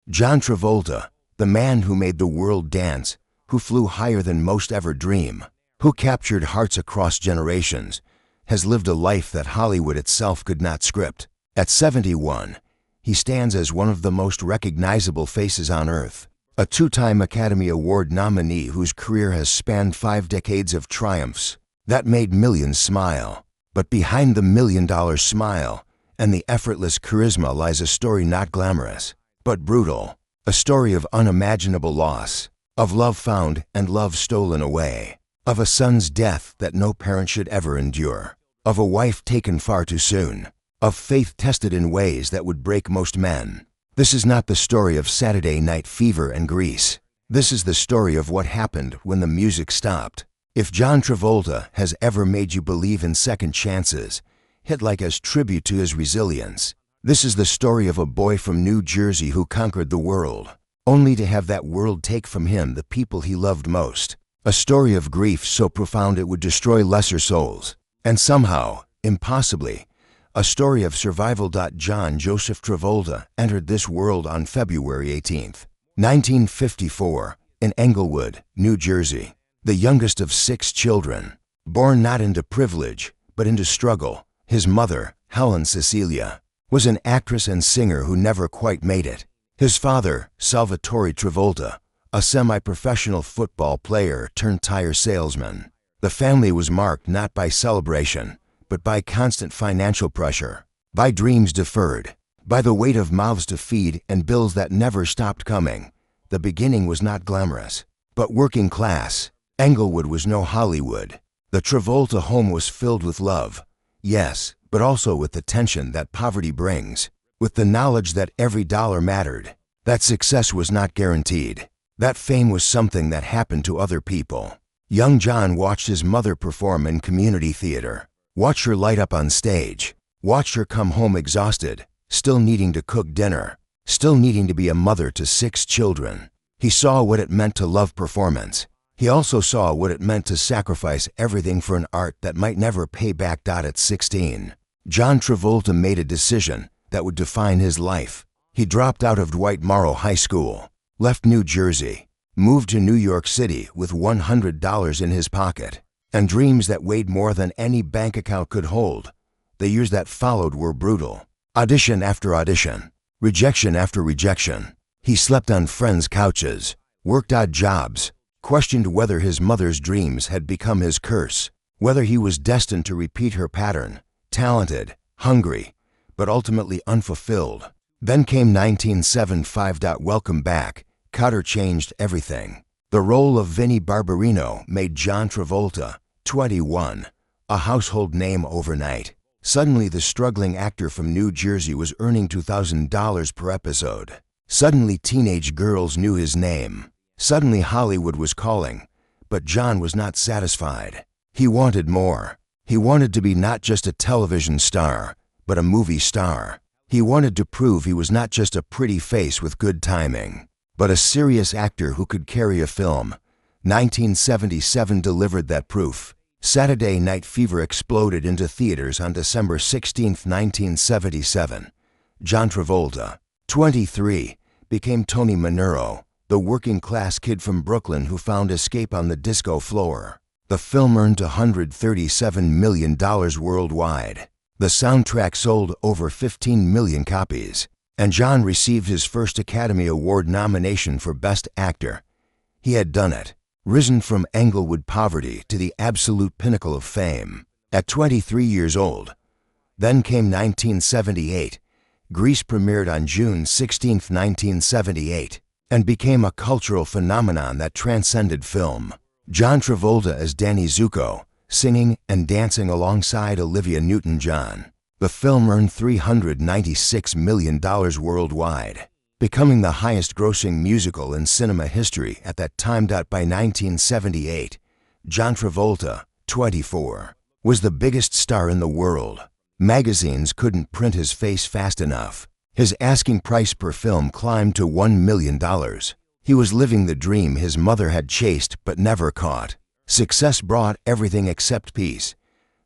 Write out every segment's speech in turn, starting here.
John Travolta, the man who made the world dance, who flew higher than most ever dream, who captured hearts across generations, has lived a life that Hollywood itself could not script. At 71, he stands as one of the most recognizable faces on earth, a two-time Academy Award nominee whose career has spanned 5 decades of triumphs that made millions smile. But behind the million-dollar smile and the effortless charisma lies a story not glamorous, but brutal, a story of unimaginable loss, of love found and love stolen away, of a son's death that no parent should ever endure, of a wife taken far too soon, of faith tested in ways that would break most men. This is not the story of Saturday Night Fever and Grease. This is the story of what happened when the music stopped. If John Travolta has ever made you believe in second chances, hit like as tribute to his resilience. This is the story of a boy from New Jersey who conquered the world, only to have that world take from him the people he loved most. A story of grief so profound it would destroy lesser souls. And somehow, impossibly, a story of survival. John Joseph Travolta entered this world on February 18, 1954, in Englewood, New Jersey, the youngest of 6 children. Born not into privilege, but into struggle, his mother, Helen Cecilia, was an actress and singer who never quite made it. His father, Salvatore Travolta, a semi-professional football player turned tire salesman. The family was marked not by celebration, but by constant financial pressure, by dreams deferred, by the weight of mouths to feed and bills that never stopped coming. The beginning was not glamorous, but working class. Englewood was no Hollywood. The Travolta home was filled with love, yes, but also with the tension that poverty brings, with the knowledge that every dollar mattered, that success was not guaranteed, that fame was something that happened to other people. Young John watched his mother perform in community theater, watched her light up on stage, watched her come home exhausted, still needing to cook dinner, still needing to be a mother to 6 children. He saw what it meant to love performance. He also saw what it meant to sacrifice everything for an art that might never pay back. At 16, John Travolta made a decision that would define his life. He dropped out of Dwight Morrow High School, left New Jersey, moved to New York City with $100 in his pocket, and dreams that weighed more than any bank account could hold. The years that followed were brutal. Audition after audition, rejection after rejection. He slept on friends' couches, worked odd jobs, questioned whether his mother's dreams had become his curse, whether he was destined to repeat her pattern, talented, hungry, but ultimately unfulfilled. Then came 1975. Welcome Back. Cotter changed everything. The role of Vinnie Barbarino made John Travolta, 21, a household name overnight. Suddenly the struggling actor from New Jersey was earning $2,000 per episode. Suddenly teenage girls knew his name. Suddenly Hollywood was calling. But John was not satisfied. He wanted more. He wanted to be not just a television star, but a movie star. He wanted to prove he was not just a pretty face with good timing, but a serious actor who could carry a film. 1977 delivered that proof. Saturday Night Fever exploded into theaters on December 16, 1977. John Travolta, 23, became Tony Manero, the working-class kid from Brooklyn who found escape on the disco floor. The film earned $137 million worldwide. The soundtrack sold over 15 million copies, and John received his first Academy Award nomination for Best Actor. He had done it, risen from Englewood poverty to the absolute pinnacle of fame, at 23 years old. Then came 1978. Grease premiered on June 16, 1978, and became a cultural phenomenon that transcended film. John Travolta as Danny Zuko, singing and dancing alongside Olivia Newton-John. The film earned $396 million worldwide, becoming the highest-grossing musical in cinema history at that time. By 1978, John Travolta, 24, was the biggest star in the world. Magazines couldn't print his face fast enough. His asking price per film climbed to $1 million. He was living the dream his mother had chased but never caught. Success brought everything except peace.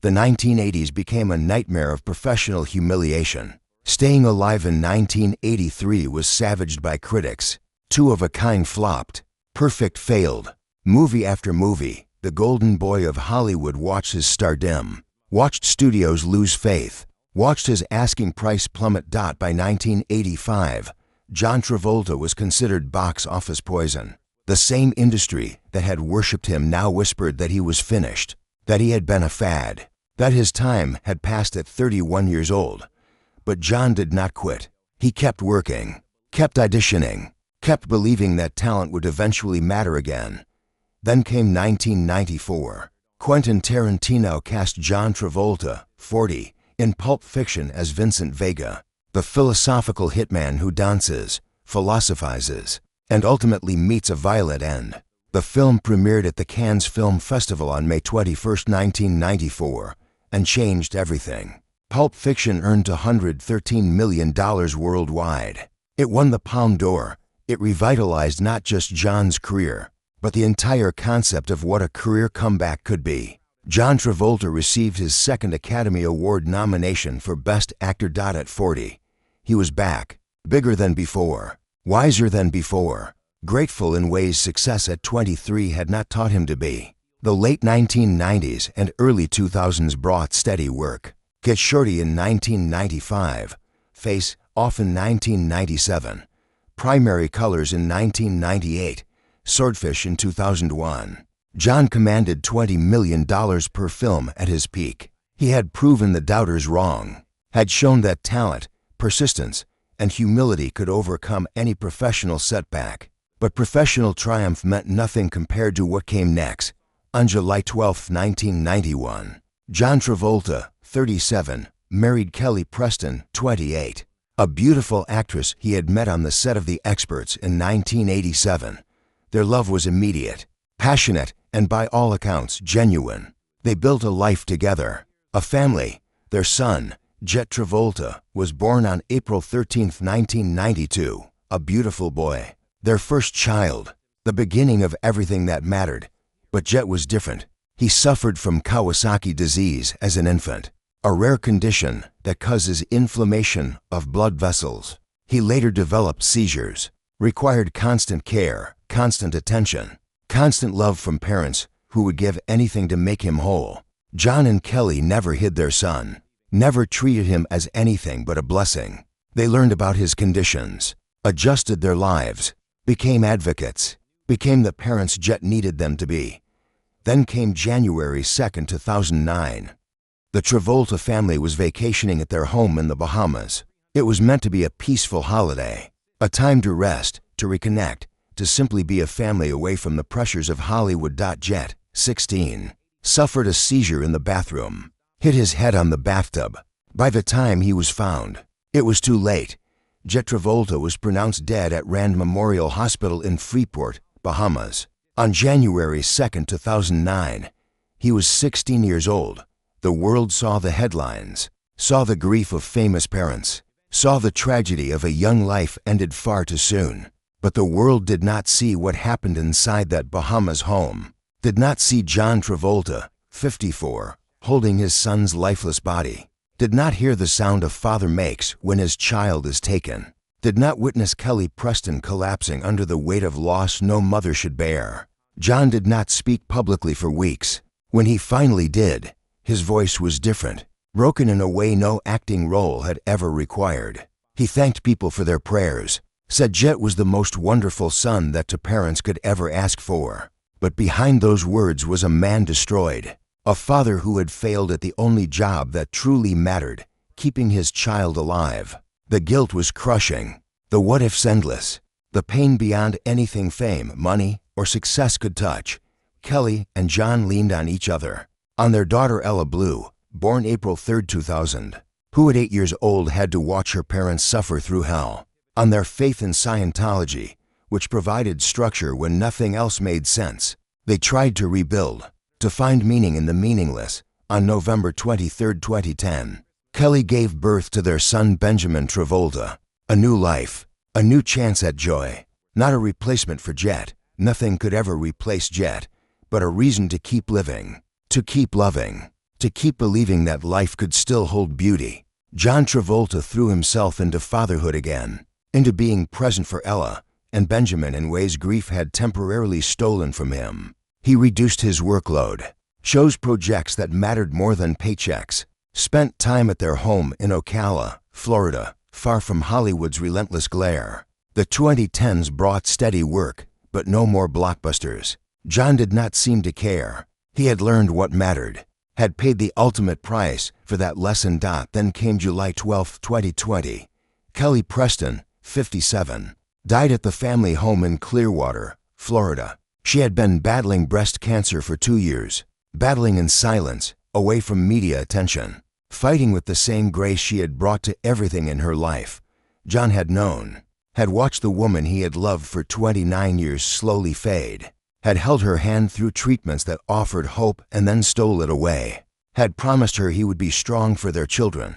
The 1980s became a nightmare of professional humiliation. Staying Alive in 1983 was savaged by critics. Two of a Kind flopped. Perfect failed. Movie after movie, the golden boy of Hollywood watched his star dim, watched studios lose faith, watched his asking price plummet. By 1985, John Travolta was considered box office poison. The same industry that had worshipped him now whispered that he was finished, that he had been a fad, that his time had passed at 31 years old. But John did not quit. He kept working, kept auditioning, kept believing that talent would eventually matter again. Then came 1994. Quentin Tarantino cast John Travolta, 40, in Pulp Fiction as Vincent Vega, the philosophical hitman who dances, philosophizes, and ultimately meets a violent end. The film premiered at the Cannes Film Festival on May 21, 1994, and changed everything. Pulp Fiction earned $113 million worldwide. It won the Palme d'Or. It revitalized not just John's career, but the entire concept of what a career comeback could be. John Travolta received his second Academy Award nomination for Best Actor. At 40, he was back, bigger than before, wiser than before, grateful in ways success at 23 had not taught him to be. The late 1990s and early 2000s brought steady work. Get Shorty in 1995, Face Off in 1997, Primary Colors in 1998, Swordfish in 2001. John commanded $20 million per film at his peak. He had proven the doubters wrong, had shown that talent, persistence, and humility could overcome any professional setback. But professional triumph meant nothing compared to what came next. On July 12, 1991, John Travolta, 37, married Kelly Preston, 28, a beautiful actress he had met on the set of The Experts in 1987. Their love was immediate, passionate, and by all accounts genuine. They built a life together, a family. Their son, Jet Travolta, was born on April 13, 1992, a beautiful boy. Their first child, the beginning of everything that mattered. But Jet was different. He suffered from Kawasaki disease as an infant, a rare condition that causes inflammation of blood vessels. He later developed seizures, required constant care, constant attention, constant love from parents who would give anything to make him whole. John and Kelly never hid their son, never treated him as anything but a blessing. They learned about his conditions, adjusted their lives, became advocates, became the parents Jet needed them to be. Then came January 2, 2009. The Travolta family was vacationing at their home in the Bahamas. It was meant to be a peaceful holiday, a time to rest, to reconnect, to simply be a family away from the pressures of Hollywood. Jet, 16, suffered a seizure in the bathroom, hit his head on the bathtub. By the time he was found, it was too late. Jet Travolta was pronounced dead at Rand Memorial Hospital in Freeport, Bahamas. On January 2, 2009, he was 16 years old. The world saw the headlines, saw the grief of famous parents, saw the tragedy of a young life ended far too soon. But the world did not see what happened inside that Bahamas home, did not see John Travolta, 54, holding his son's lifeless body, did not hear the sound a father makes when his child is taken, did not witness Kelly Preston collapsing under the weight of loss no mother should bear. John did not speak publicly for weeks. When he finally did, his voice was different, broken in a way no acting role had ever required. He thanked people for their prayers, said Jet was the most wonderful son that two parents could ever ask for. But behind those words was a man destroyed, a father who had failed at the only job that truly mattered, keeping his child alive. The guilt was crushing, the what-ifs endless, the pain beyond anything fame, money, or success could touch. Kelly and John leaned on each other, on their daughter Ella Blue, born April 3, 2000, who at 8 years old had to watch her parents suffer through hell, on their faith in Scientology, which provided structure when nothing else made sense. They tried to rebuild, to find meaning in the meaningless. On November 23, 2010, Kelly gave birth to their son Benjamin Travolta, a new life, a new chance at joy, not a replacement for Jet. Nothing could ever replace Jet, but a reason to keep living, to keep loving, to keep believing that life could still hold beauty. John Travolta threw himself into fatherhood again, into being present for Ella and Benjamin in ways grief had temporarily stolen from him. He reduced his workload, chose projects that mattered more than paychecks, spent time at their home in Ocala, Florida, far from Hollywood's relentless glare. The 2010s brought steady work, but no more blockbusters. John did not seem to care. He had learned what mattered, had paid the ultimate price for that lesson. Then came July 12, 2020. Kelly Preston, 57, died at the family home in Clearwater, Florida. She had been battling breast cancer for 2 years, battling in silence, away from media attention, fighting with the same grace she had brought to everything in her life. John had known, had watched the woman he had loved for 29 years slowly fade, had held her hand through treatments that offered hope and then stole it away, had promised her he would be strong for their children.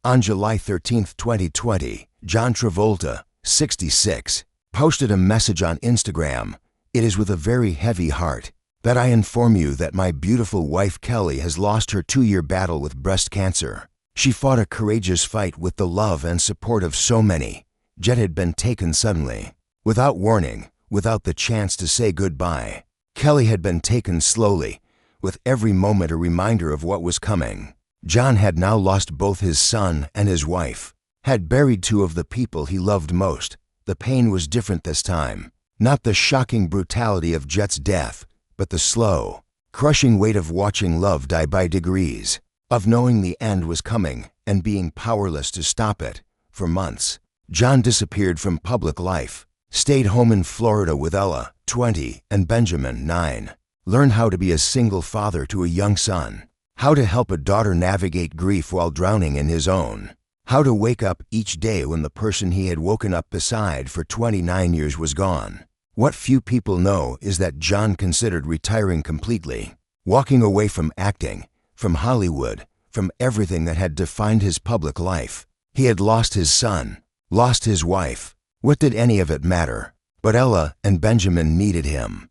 On July 13, 2020, John Travolta, 66, posted a message on Instagram. "It is with a very heavy heart that I inform you that my beautiful wife Kelly has lost her 2-year battle with breast cancer. She fought a courageous fight with the love and support of so many, yet had been taken suddenly, without warning, without the chance to say goodbye. Kelly had been taken slowly, with every moment a reminder of what was coming." John had now lost both his son and his wife, had buried 2 of the people he loved most. The pain was different this time. Not the shocking brutality of Jet's death, but the slow, crushing weight of watching love die by degrees, of knowing the end was coming and being powerless to stop it. For months, John disappeared from public life, stayed home in Florida with Ella, 20, and Benjamin, 9. Learned how to be a single father to a young son, how to help a daughter navigate grief while drowning in his own, how to wake up each day when the person he had woken up beside for 29 years was gone. What few people know is that John considered retiring completely, walking away from acting, from Hollywood, from everything that had defined his public life. He had lost his son, lost his wife. What did any of it matter? But Ella and Benjamin needed him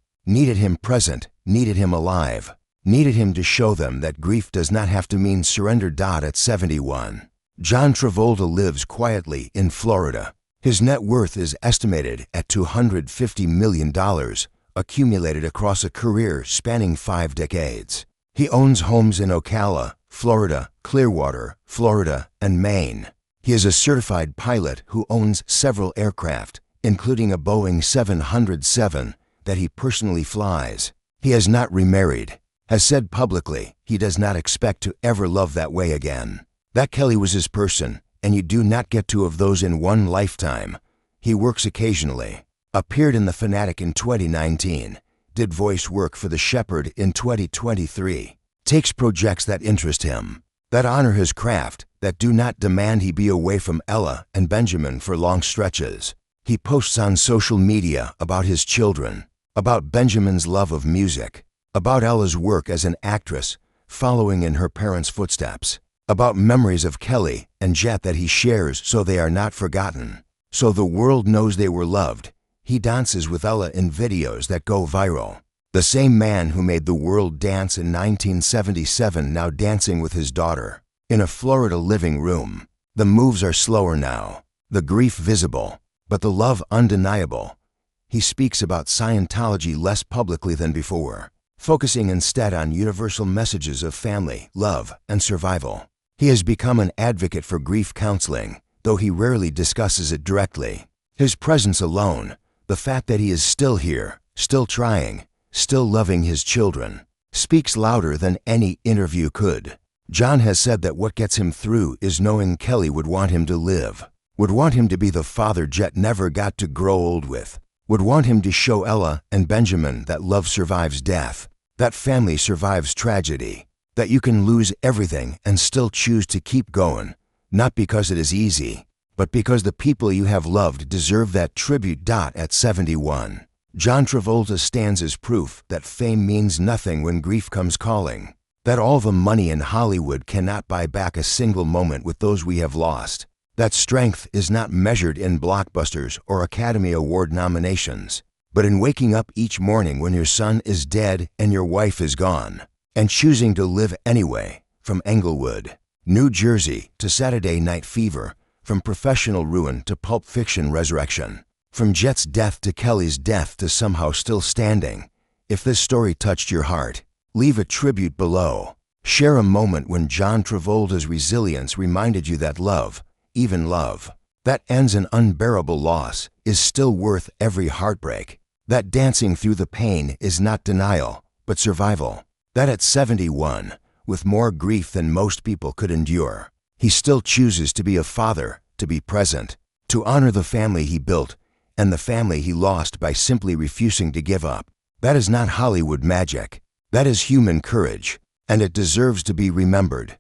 present, needed him alive, needed him to show them that grief does not have to mean surrender. At 71, John Travolta lives quietly in Florida. His net worth is estimated at $250 million, accumulated across a career spanning 5 decades. He owns homes in Ocala, Florida, Clearwater, Florida, and Maine. He is a certified pilot who owns several aircraft, including a Boeing 707 that he personally flies. He has not remarried, has said publicly he does not expect to ever love that way again. That Kelly was his person, and you do not get 2 of those in one lifetime. He works occasionally, appeared in The Fanatic in 2019, did voice work for The Shepherd in 2023, takes projects that interest him, that honor his craft, that do not demand he be away from Ella and Benjamin for long stretches. He posts on social media about his children, about Benjamin's love of music, about Ella's work as an actress, following in her parents' footsteps, about memories of Kelly and Jet that he shares so they are not forgotten, so the world knows they were loved. He dances with Ella in videos that go viral. The same man who made the world dance in 1977 now dancing with his daughter, in a Florida living room. The moves are slower now, the grief visible, but the love undeniable. He speaks about Scientology less publicly than before, focusing instead on universal messages of family, love, and survival. He has become an advocate for grief counseling, though he rarely discusses it directly. His presence alone, the fact that he is still here, still trying, still loving his children, speaks louder than any interview could. John has said that what gets him through is knowing Kelly would want him to live, would want him to be the father Jet never got to grow old with, would want him to show Ella and Benjamin that love survives death, that family survives tragedy, that you can lose everything and still choose to keep going, not because it is easy, but because the people you have loved deserve that tribute. At 71, John Travolta stands as proof that fame means nothing when grief comes calling, that all the money in Hollywood cannot buy back a single moment with those we have lost, that strength is not measured in blockbusters or Academy Award nominations, but in waking up each morning when your son is dead and your wife is gone, and choosing to live anyway. From Englewood, New Jersey to Saturday Night Fever, from professional ruin to Pulp Fiction resurrection, from Jet's death to Kelly's death to somehow still standing. If this story touched your heart, leave a tribute below. Share a moment when John Travolta's resilience reminded you that love, even love, that ends an unbearable loss, is still worth every heartbreak. That dancing through the pain is not denial, but survival. That at 71, with more grief than most people could endure, he still chooses to be a father, to be present, to honor the family he built and the family he lost by simply refusing to give up. That is not Hollywood magic. That is human courage, and it deserves to be remembered.